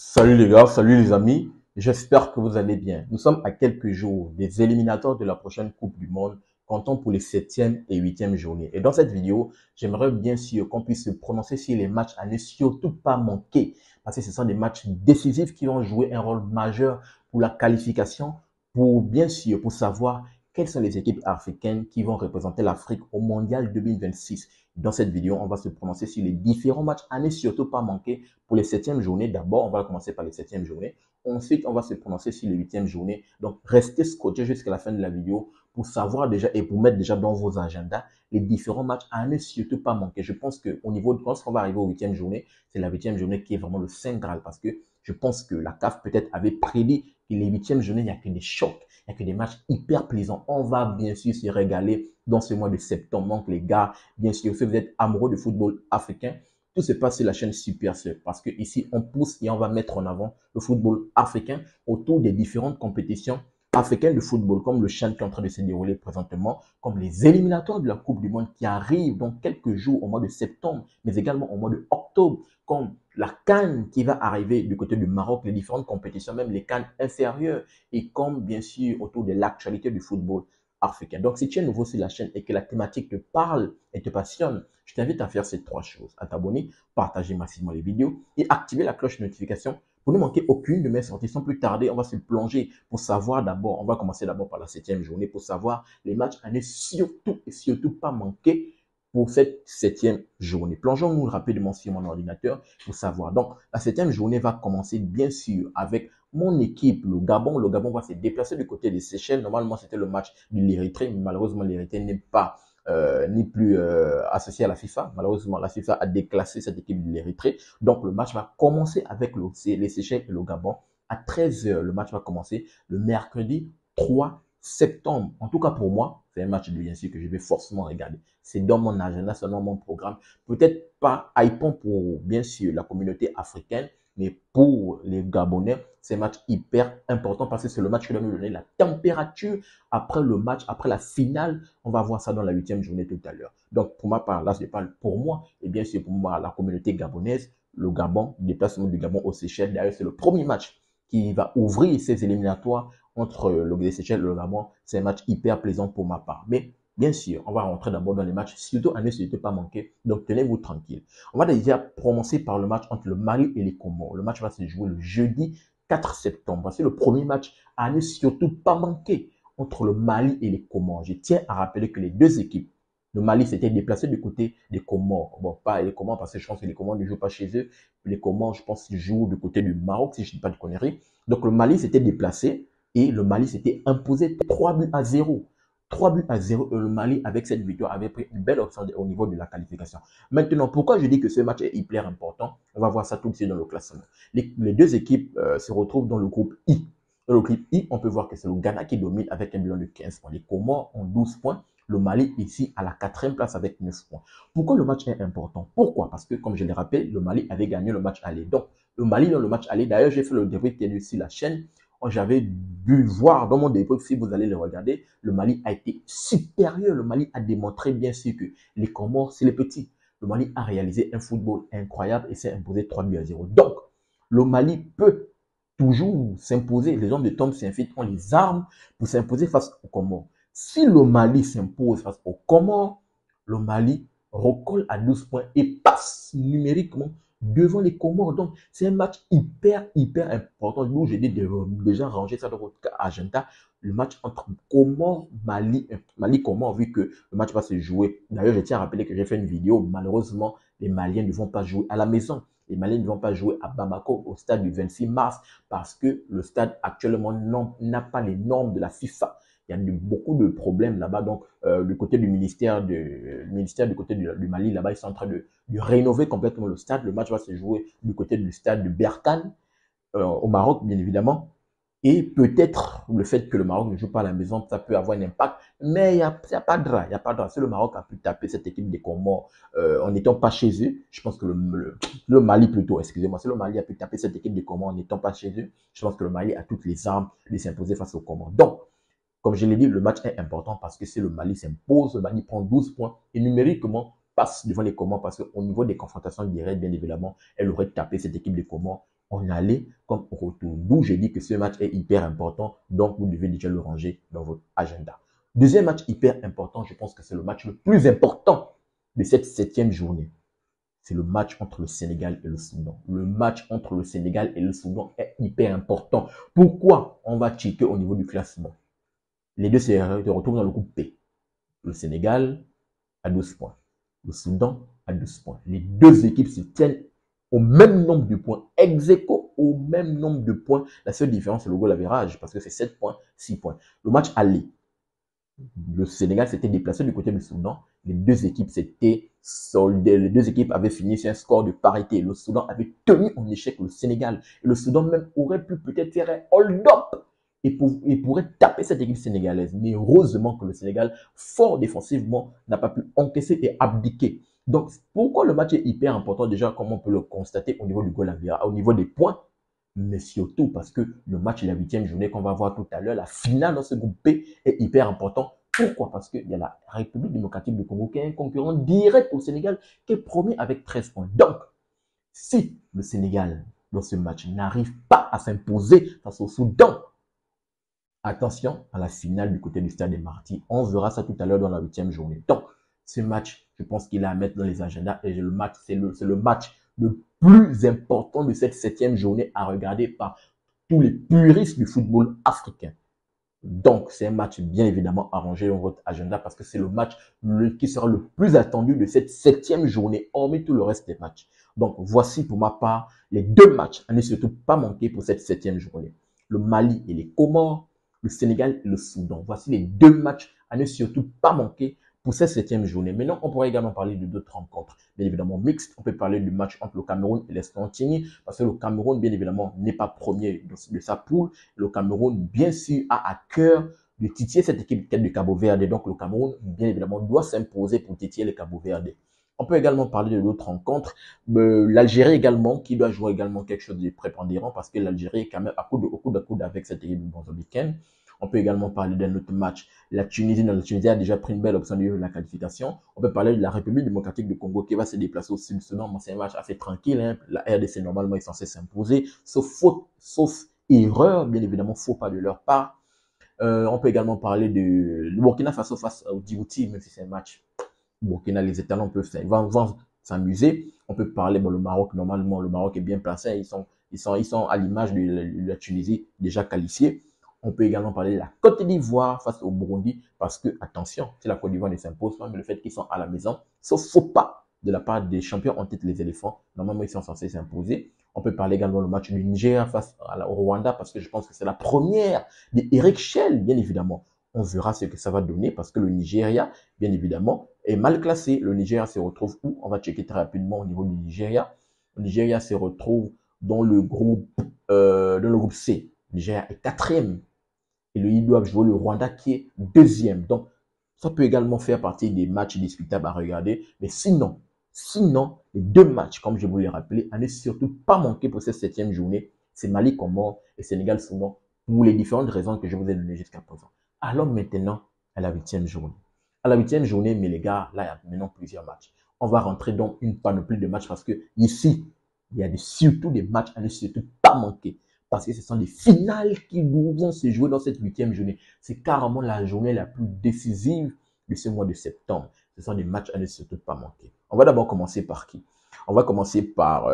Salut les gars, salut les amis, j'espère que vous allez bien. Nous sommes à quelques jours des éliminatoires de la prochaine Coupe du Monde, comptant pour les 7e et 8e journées. Et dans cette vidéo, j'aimerais bien sûr qu'on puisse se prononcer sur les matchs à ne surtout pas manquer, parce que ce sont des matchs décisifs qui vont jouer un rôle majeur pour la qualification, pour bien sûr, pour savoir quelles sont les équipes africaines qui vont représenter l'Afrique au Mondial 2026. Dans cette vidéo, on va se prononcer sur les différents matchs à ne surtout pas manquer pour les 7e journées. D'abord, on va commencer par les 7e journées. Ensuite, on va se prononcer sur les 8e journées. Donc, restez scotchés jusqu'à la fin de la vidéo pour savoir déjà et pour mettre déjà dans vos agendas les différents matchs à ne surtout pas manquer. Je pense qu'au niveau de quand on va arriver aux 8e journées, c'est la 8e journée qui est vraiment le Saint Graal parce que je pense que la CAF peut-être avait prédit que les 8e journées, il n'y a que des chocs, il n'y a que des matchs hyper plaisants. On va bien sûr se régaler dans ce mois de septembre. Donc, les gars, bien sûr, si vous êtes amoureux du football africain, tout se passe sur la chaîne Super Sœur parce que ici on pousse et on va mettre en avant le football africain autour des différentes compétitions africaines de football, comme le CHAN qui est en train de se dérouler présentement, comme les éliminatoires de la Coupe du Monde qui arrivent dans quelques jours au mois de septembre, mais également au mois de octobre, comme la CAN qui va arriver du côté du Maroc, les différentes compétitions, même les CAN inférieures, et comme bien sûr autour de l'actualité du football africain. Donc, si tu es nouveau sur la chaîne et que la thématique te parle et te passionne, je t'invite à faire ces trois choses. À t'abonner, partager massivement les vidéos et activer la cloche de notification pour ne manquer aucune de mes sorties. Sans plus tarder, on va se plonger pour savoir d'abord, on va commencer d'abord par la 7e journée pour savoir les matchs à ne surtout et surtout pas manquer pour cette 7e journée. Plongeons-nous rapidement sur mon ordinateur pour savoir. Donc, la 7e journée va commencer bien sûr avec mon équipe, le Gabon. Le Gabon va se déplacer du côté des Seychelles. Normalement, c'était le match de l'Érythrée, mais malheureusement, l'Érythrée n'est pas ni plus associé à la FIFA. Malheureusement, la FIFA a déclassé cette équipe de l'Érythrée. Donc, le match va commencer avec les Seychelles et le Gabon. À 13 h, le match va commencer le mercredi 3 septembre. En tout cas, pour moi, c'est un match de bien sûr que je vais forcément regarder. C'est dans mon agenda, c'est dans mon programme. Peut-être pas hypant pour, bien sûr, la communauté africaine, mais pour les Gabonais, c'est un match hyper important parce que c'est le match qui va nous donner la température après le match, après la finale. On va voir ça dans la 8e journée tout à l'heure. Donc, pour ma part, là, je parle pour moi et bien sûr pour moi, la communauté gabonaise, le Gabon, le déplacement du Gabon aux Seychelles. D'ailleurs, c'est le premier match qui va ouvrir ces éliminatoires entre les Seychelles et le Gabon. C'est un match hyper plaisant pour ma part. Mais bien sûr, on va rentrer d'abord dans les matchs, surtout à ne surtout pas manquer. Donc, tenez-vous tranquille. On va déjà commencer par le match entre le Mali et les Comores. Le match va se jouer le jeudi 4 septembre. C'est le premier match à ne surtout pas manquer entre le Mali et les Comores. Je tiens à rappeler que les deux équipes, le Mali s'était déplacé du côté des Comores. Bon, pas les Comores parce que je pense que les Comores ne jouent pas chez eux. Les Comores, je pense qu'ils jouent du côté du Maroc, si je ne dis pas de conneries. Donc, le Mali s'était déplacé et le Mali s'était imposé 3 buts à 0. 3 buts à 0 et le Mali, avec cette victoire, avait pris une belle option au niveau de la qualification. Maintenant, pourquoi je dis que ce match est hyper important? On va voir ça tout de suite dans le classement. Les deux équipes se retrouvent dans le groupe I. Dans le groupe I, on peut voir que c'est le Ghana qui domine avec un bilan de 15 points. Les Comores ont 12 points. Le Mali ici à la 4e place avec 9 points. Pourquoi le match est important? Pourquoi? Parce que, comme je l'ai rappelé, le Mali avait gagné le match aller. Donc, le Mali dans le match aller, d'ailleurs, j'ai fait le débrief qui est sur la chaîne. J'avais dû voir dans mon débrief, si vous allez le regarder, le Mali a été supérieur. Le Mali a démontré bien sûr que les Comores, c'est les petits. Le Mali a réalisé un football incroyable et s'est imposé 3 buts à 0. Donc, le Mali peut toujours s'imposer. Les hommes de Tom Saint-Fit ont les armes pour s'imposer face aux Comores. Si le Mali s'impose face aux Comores, le Mali recolle à 12 points et passe numériquement devant les Comores. Donc, c'est un match hyper important. Nous, j'ai déjà rangé ça dans votre agenda. Le match entre Comores, Mali-Comores, vu que le match va se jouer. D'ailleurs, je tiens à rappeler que j'ai fait une vidéo. Malheureusement, les Maliens ne vont pas jouer à la maison. Les Maliens ne vont pas jouer à Bamako au stade du 26 mars parce que le stade actuellement n'a pas les normes de la FIFA. Il y a beaucoup de problèmes là-bas. Donc, du côté du ministère du côté du Mali, là-bas, ils sont en train de rénover complètement le stade. Le match va se jouer du côté du stade de Berkane, au Maroc, bien évidemment. Et peut-être le fait que le Maroc ne joue pas à la maison, ça peut avoir un impact. Mais il n'y a pas de drap. Il y a pas de drap. Si le Maroc a pu taper cette équipe des Comores en n'étant pas chez eux, je pense que le Mali plutôt, excusez-moi, si le Mali a pu taper cette équipe des Comores en n'étant pas chez eux, je pense que le Mali a toutes les armes de s'imposer face aux Comores. Donc, comme je l'ai dit, le match est important parce que si le Mali s'impose, le Mali prend 12 points et numériquement passe devant les Comores parce qu'au niveau des confrontations directes, bien évidemment, elle aurait tapé cette équipe des Comores en aller comme au retour. D'où j'ai dit que ce match est hyper important, donc vous devez déjà le ranger dans votre agenda. Deuxième match hyper important, je pense que c'est le match le plus important de cette 7e journée. C'est le match entre le Sénégal et le Soudan. Le match entre le Sénégal et le Soudan est hyper important. Pourquoi? On va checker au niveau du classement. Les deux se retrouvent dans le groupe P. Le Sénégal à 12 points. Le Soudan à 12 points. Les deux équipes se tiennent au même nombre de points. Ex aequo au même nombre de points. La seule différence, c'est le goal average parce que c'est 7 points, 6 points. Le match aller. Le Sénégal s'était déplacé du côté du Soudan. Les deux équipes s'étaient soldées. Les deux équipes avaient fini sur un score de parité. Le Soudan avait tenu en échec le Sénégal. Et le Soudan même aurait pu peut-être faire un hold-up et pourrait taper cette équipe sénégalaise. Mais heureusement que le Sénégal, fort défensivement, n'a pas pu encaisser et abdiquer. Donc, pourquoi le match est hyper important? Déjà, comme on peut le constater au niveau du goal average, au niveau des points, mais surtout parce que le match de la 8e journée qu'on va voir tout à l'heure, la finale dans ce groupe B est hyper important. Pourquoi? Parce qu'il y a la République démocratique du Congo qui est un concurrent direct au Sénégal qui est premier avec 13 points. Donc, si le Sénégal, dans ce match, n'arrive pas à s'imposer face au Soudan, attention à la finale du côté du Stade des Martyrs. On verra ça tout à l'heure dans la 8e journée. Donc, ce match, je pense qu'il est à mettre dans les agendas et le match, c'est le match le plus important de cette 7e journée à regarder par tous les puristes du football africain. Donc, c'est un match bien évidemment arrangé dans votre agenda parce que c'est le match qui sera le plus attendu de cette 7e journée, hormis tout le reste des matchs. Donc, voici pour ma part les deux matchs à ne surtout pas manquer pour cette 7e journée. Le Mali et les Comores, le Sénégal et le Soudan. Voici les deux matchs à ne surtout pas manquer pour cette 7e journée. Maintenant, on pourrait également parler de d'autres rencontres. Bien évidemment, mixtes. On peut parler du match entre le Cameroun et l'Eswatini parce que le Cameroun, bien évidemment, n'est pas premier de sa poule. Le Cameroun, bien sûr, a à cœur de titiller cette équipe du Cabo Verde. Donc, le Cameroun, bien évidemment, doit s'imposer pour titiller les Cabo Verde. On peut également parler de d'autres rencontres. L'Algérie également, qui doit jouer également quelque chose de prépondérant parce que l'Algérie est quand même au coude à coude avec cette équipe mozambicaine. On peut également parler d'un autre match. La Tunisie a déjà pris une belle option de la qualification. On peut parler de la République démocratique du Congo qui va se déplacer au Sud-Soudan. C'est un match assez tranquille. Hein. La RDC, normalement, est censée s'imposer. Sauf erreur, bien évidemment, faux pas de leur part. On peut également parler de Burkina Faso face au Djibouti, même si c'est un match. Burkina, les étalons peuvent s'amuser. On peut parler, le Maroc, normalement, le Maroc est bien placé. Ils sont à l'image de la Tunisie, déjà qualifiés. On peut également parler de la Côte d'Ivoire face au Burundi parce que, attention, si la Côte d'Ivoire ne s'impose pas, mais le fait qu'ils sont à la maison, sauf faux pas de la part des champions en titre, les éléphants, normalement, ils sont censés s'imposer. On peut parler également du match du Niger face au Rwanda parce que je pense que c'est la première d'Eric Schell, bien évidemment. On verra ce que ça va donner parce que le Nigeria, bien évidemment, est mal classé. Le Nigeria se retrouve où? On va checker très rapidement au niveau du Nigeria. Le Nigeria se retrouve dans le groupe C. Le Nigeria est 4e. Et ils doivent jouer le Rwanda qui est 2e. Donc, ça peut également faire partie des matchs discutables à regarder. Mais sinon, les deux matchs, comme je vous l'ai rappelé, à ne surtout pas manquer pour cette 7e journée, c'est Mali, Comores et Sénégal, Soudan, pour les différentes raisons que je vous ai données jusqu'à présent. Alors maintenant, à la 8e journée. À la 8e journée, mais les gars, là, il y a maintenant plusieurs matchs. On va rentrer dans une panoplie de matchs parce que ici, il y a surtout des matchs à ne surtout pas manquer. Parce que ce sont les finales qui vont se jouer dans cette 8e journée. C'est carrément la journée la plus décisive de ce mois de septembre. Ce sont des matchs à ne surtout pas manquer. On va d'abord commencer par qui? On va commencer par,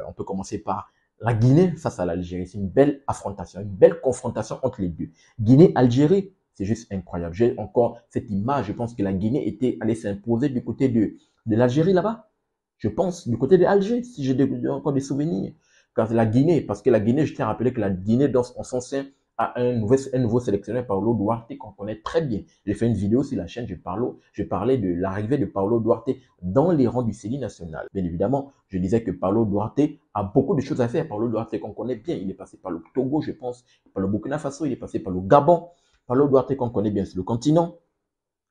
on peut commencer par la Guinée face à l'Algérie. C'est une belle affrontation, une belle confrontation entre les deux. Guinée-Algérie, c'est juste incroyable. J'ai encore cette image. Je pense que la Guinée était allée s'imposer du côté de l'Algérie là-bas. Je pense du côté de Alger, si j'ai encore des souvenirs. Quand la Guinée, parce que la Guinée, je tiens à rappeler que la Guinée, dans son sein, a un nouveau sélectionneur, Paulo Duarte, qu'on connaît très bien. J'ai fait une vidéo sur la chaîne, je parlais de l'arrivée de Paulo Duarte dans les rangs du CELI national. Bien évidemment, je disais que Paulo Duarte a beaucoup de choses à faire. Paulo Duarte, qu'on connaît bien, il est passé par le Togo, je pense, par le Burkina Faso, il est passé par le Gabon. Paulo Duarte, qu'on connaît bien sur le continent.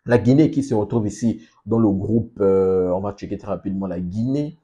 La Guinée qui se retrouve ici dans le groupe, on va checker très rapidement la Guinée.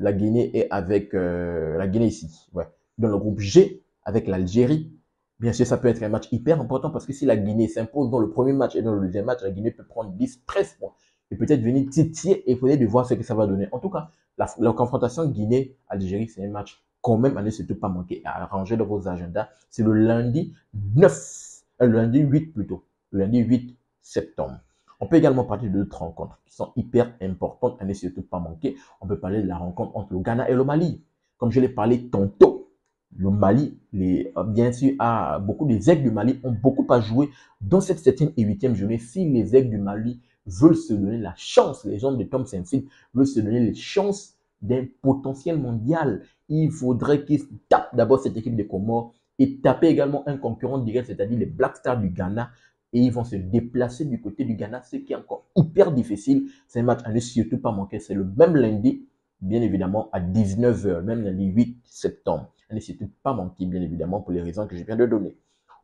La Guinée est avec la Guinée ici, ouais, dans le groupe G avec l'Algérie. Bien sûr, ça peut être un match hyper important parce que si la Guinée s'impose dans le premier match et dans le deuxième match, la Guinée peut prendre 10, 13 points et peut-être venir titiller et peut-être de voir ce que ça va donner. En tout cas, la confrontation Guinée-Algérie, c'est un match quand même à ne surtout pas manquer à arranger dans vos agendas. C'est le lundi 9, le lundi 8 plutôt, le lundi 8 septembre. On peut également parler de d'autres rencontres qui sont hyper importantes à ne surtout pas manquer. On peut parler de la rencontre entre le Ghana et le Mali. Comme je l'ai parlé tantôt, le Mali, bien sûr, beaucoup des aigles du Mali ont beaucoup à jouer dans cette 7e et 8e journée. Si les aigles du Mali veulent se donner la chance, les gens de Tom Saint-Cyr veulent se donner les chances d'un potentiel mondial, il faudrait qu'ils tapent d'abord cette équipe des Comores et taper également un concurrent direct, c'est-à-dire les Black Stars du Ghana. Et ils vont se déplacer du côté du Ghana, ce qui est encore hyper difficile. C'est un match à ne surtout pas manquer. C'est le même lundi, bien évidemment, à 19 h, même lundi 8 septembre. À ne surtout pas manquer, bien évidemment, pour les raisons que je viens de donner.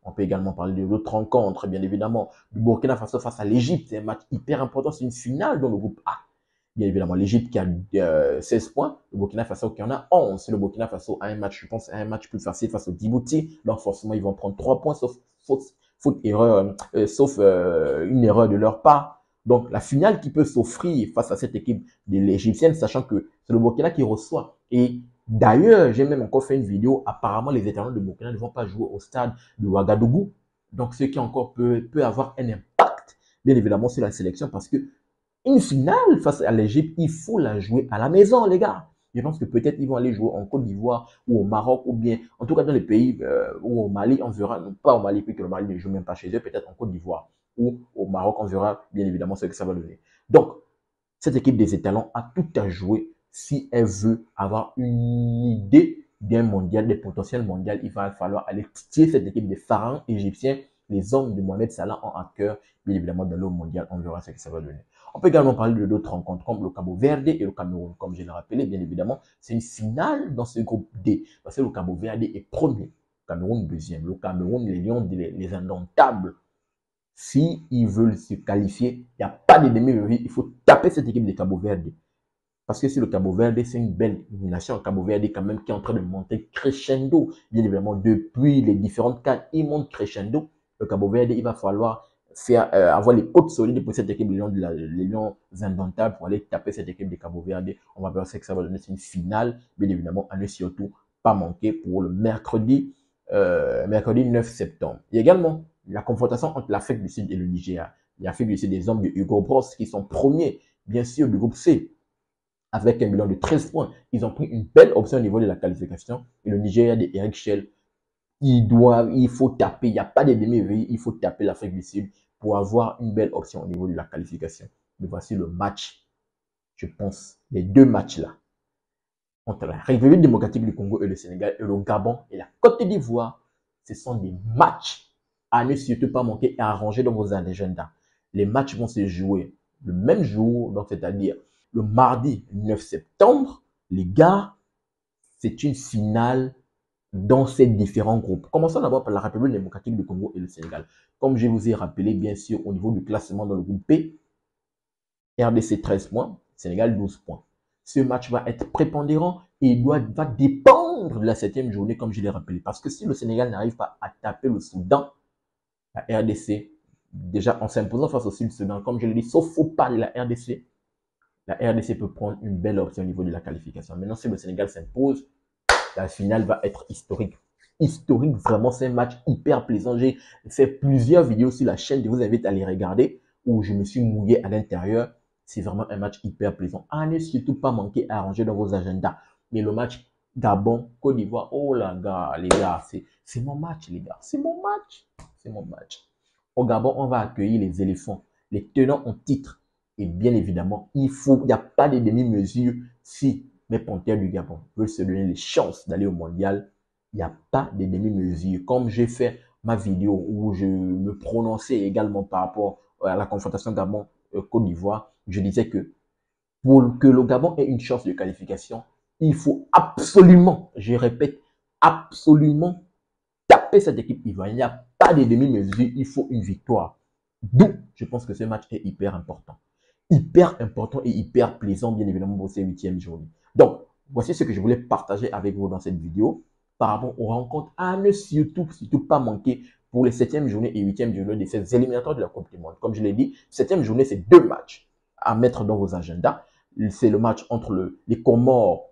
On peut également parler d'autres rencontres, bien évidemment. Du Burkina Faso face à l'Égypte, c'est un match hyper important. C'est une finale dans le groupe A. Bien évidemment, l'Égypte qui a 16 points, le Burkina Faso qui en a 11. Le Burkina Faso a un match, je pense, un match plus facile face au Djibouti. Donc forcément, ils vont prendre 3 points, sauf une erreur de leur part. Donc la finale qui peut s'offrir face à cette équipe de l'Égyptienne, sachant que c'est le Burkina qui reçoit. Et d'ailleurs, j'ai même encore fait une vidéo. Apparemment, les étalons de Burkina ne vont pas jouer au stade de Ouagadougou. Donc ce qui encore peut avoir un impact, bien évidemment, sur la sélection parce que une finale face à l'Égypte, il faut la jouer à la maison, les gars. Je pense que peut-être ils vont aller jouer en Côte d'Ivoire ou au Maroc ou bien, en tout cas dans les pays ou au Mali, on verra, non pas au Mali, puisque le Mali ne joue même pas chez eux, peut-être en Côte d'Ivoire ou au Maroc, on verra bien évidemment ce que ça va donner. Donc, cette équipe des étalons a tout à jouer si elle veut avoir une idée d'un mondial, des potentiels mondiaux. Il va falloir aller titiller cette équipe des pharaons égyptiens. Les hommes de Mohamed Salah ont à cœur, bien évidemment, d'aller au mondial. On verra ce que ça va donner. On peut également parler de d'autres rencontres comme le Cabo Verde et le Cameroun. Comme je l'ai rappelé, bien évidemment, c'est une finale dans ce groupe D. Parce que le Cabo Verde est premier, le Cameroun deuxième. Le Cameroun, les Lions, les indomptables. Si ils veulent se qualifier, il n'y a pas de demi-vie. Il faut taper cette équipe de Cabo Verde. Parce que si le Cabo Verde, c'est une belle nation. Le Cabo Verde, quand même, qui est en train de monter crescendo. Bien évidemment, depuis les différentes cas, il monte crescendo. Le Cabo Verde, il va falloir avoir les côtes solides pour cette équipe, les Lions indomptables, pour aller taper cette équipe de Cabo Verde. On va voir ce que ça va donner. C'est une finale, bien évidemment, à ne surtout pas manquer pour le mercredi 9 septembre. Il y a également la confrontation entre l'Afrique du Sud et le Nigeria. L'Afrique du Sud, des hommes de Hugo Bros qui sont premiers, bien sûr, du groupe C, avec un bilan de 13 points. Ils ont pris une belle option au niveau de la qualification. Et le Nigeria de Eric Shell, il faut taper, il n'y a pas de demi-vie, il faut taper l'Afrique du Sud pour avoir une belle option au niveau de la qualification. Mais voici le match, je pense, les deux matchs-là, entre la République démocratique du Congo et le Sénégal, et le Gabon et la Côte d'Ivoire. Ce sont des matchs à ne surtout pas manquer et à ranger dans vos agendas. Les matchs vont se jouer le même jour, donc c'est-à-dire le mardi 9 septembre. Les gars, c'est une finale dans ces différents groupes. Commençons d'abord par la République démocratique du Congo et le Sénégal. Comme je vous ai rappelé, bien sûr, au niveau du classement dans le groupe P, RDC 13 points, Sénégal 12 points. Ce match va être prépondérant et il va dépendre de la 7e journée, comme je l'ai rappelé. Parce que si le Sénégal n'arrive pas à taper le Soudan, la RDC, déjà en s'imposant face au Sud-Soudan, comme je l'ai dit, sauf faux pas de la RDC peut prendre une belle option au niveau de la qualification. Maintenant, si le Sénégal s'impose, la finale va être historique. Historique, vraiment, c'est un match hyper plaisant. J'ai fait plusieurs vidéos sur la chaîne, je vous invite à les regarder, où je me suis mouillé à l'intérieur. C'est vraiment un match hyper plaisant. À ne surtout pas manquer à arranger dans vos agendas. Mais le match Gabon, Côte d'Ivoire, oh là gars, les gars, c'est mon match, les gars. C'est mon match. C'est mon match. Au Gabon, on va accueillir les éléphants, les tenants en titre. Et bien évidemment, il n'y a pas de demi-mesure si mes panthères du Gabon veulent se donner les chances d'aller au mondial. Il n'y a pas de demi-mesure. Comme j'ai fait ma vidéo où je me prononçais également par rapport à la confrontation Gabon-Côte d'Ivoire, je disais que pour que le Gabon ait une chance de qualification, il faut absolument, je répète, absolument taper cette équipe ivoirienne. Il n'y a pas de demi-mesure, il faut une victoire. D'où je pense que ce match est hyper important. Hyper important et hyper plaisant, bien évidemment, pour ces 8e journées. Donc, voici ce que je voulais partager avec vous dans cette vidéo par rapport aux rencontres à ne surtout pas manquer pour les 7e journées et 8e journées de ces éliminatoires de la Coupe du Monde. Comme je l'ai dit, 7e journée, c'est 2 matchs à mettre dans vos agendas. C'est le match entre les Comores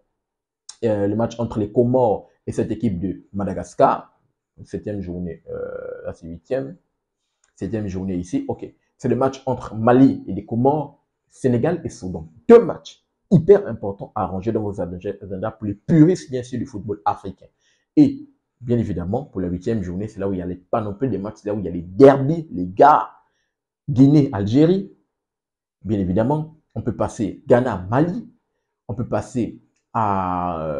le match entre les Comores et cette équipe de Madagascar. 7e journée, là c'est 8e. 7e journée ici, ok. C'est le match entre Mali et les Comores, Sénégal et Soudan. 2 matchs hyper importants à ranger dans vos agendas pour les puristes, bien sûr, du football africain. Et bien évidemment, pour la 8e journée, c'est là où il y a les panoplies des matchs, c'est là où il y a les derbies, les gars, Guinée, Algérie. Bien évidemment, on peut passer Ghana, Mali, on peut passer à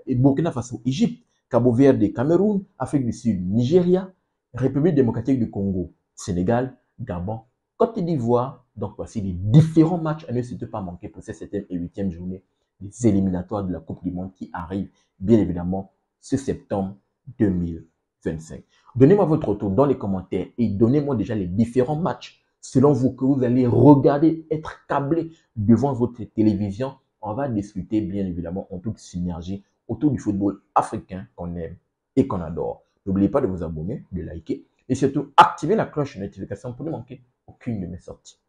Burkina Faso, Égypte, Cabo Verde, Cameroun, Afrique du Sud, Nigeria, République démocratique du Congo, Sénégal, Gabon, Côte d'Ivoire. Donc voici les différents matchs à ne surtout pas manquer pour cette 7e et 8e journée des éliminatoires de la Coupe du Monde qui arrivent bien évidemment ce septembre 2025. Donnez-moi votre retour dans les commentaires et donnez-moi déjà les différents matchs selon vous que vous allez regarder, être câblé devant votre télévision. On va discuter bien évidemment en toute synergie autour du football africain qu'on aime et qu'on adore. N'oubliez pas de vous abonner, de liker et surtout activer la cloche de notification pour ne manquer aucune de mes sorties.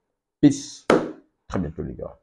Peace. Très bientôt les gars.